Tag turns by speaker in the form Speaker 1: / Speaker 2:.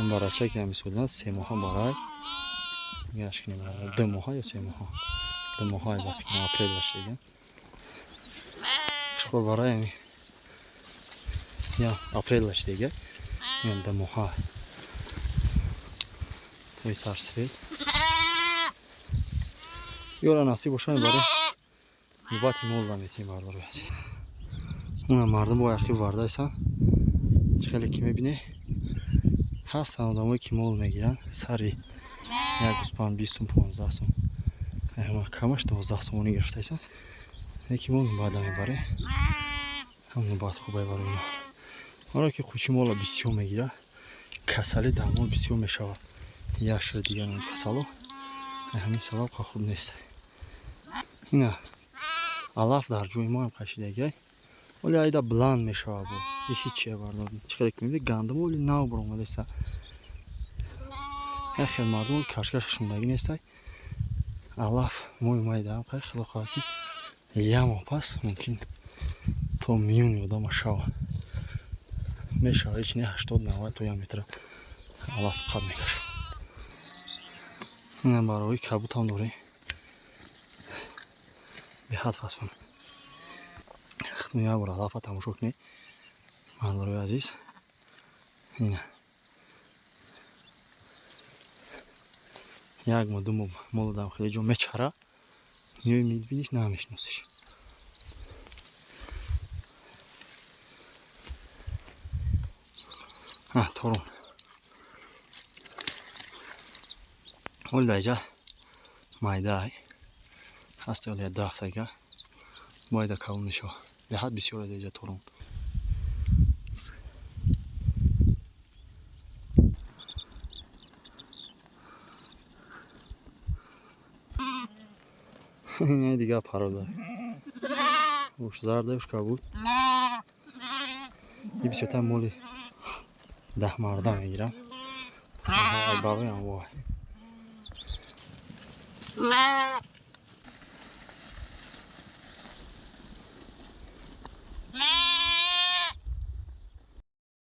Speaker 1: این برای که همیشه 3 ماه برای گشکنیم برای 2 ماه یا 3 ماه 2 ماه وقتی اپریل باشه خب برای یا اپریل باشه دیگه این 2 ماه توی سرسفید یورا نصیب باشه برای نوبت مول میتیم بردار بزنید اون مردم با یخی ورده ایسان خیلی که میبینه هستن آدمایی که مول میگیرن سری یک گوسپند 20 سوم 15 سوم همه کمش 12 سومونی گرفته ایسان یکی مول بعد میبره همون بعد خوبه برای اونا آره که خوچی مولا بسیار میگیره کسلی در مول بسیار میشود یک شد دیگه اون کسلو همین سبب خوب نیست اینا علف در جوی ما هم قشیدگی ولی ایده بلند میشود بود یکی چیه بردار چقدر که میبینی گندم ولی نو برامده ایست یک خیلی مردم ولی کشکششون بگی نیست علف موی مایده هم خیلی خواهد که یه ماه پس ممکن تا میون یادم شود میشود ایچ نه 80-90 تا 1 متر علف قد میکشم این هم برای کبوت هم داره به حد فصفونه اختون یک بار علف تماشا کنی مردار عزیز اینه یک ما 2 ما مولدم خیلی جو میچره میوی میبینیش نمیشناسیش تارون ولی دیگه مایده های هسته ولی 10 هفته باید کول میشه به حد بسیار دیگه تارون این دیگه پراده اوش زردهش که بود یه بسیار مولی 10 مرده میگیرم ای باقی هم وای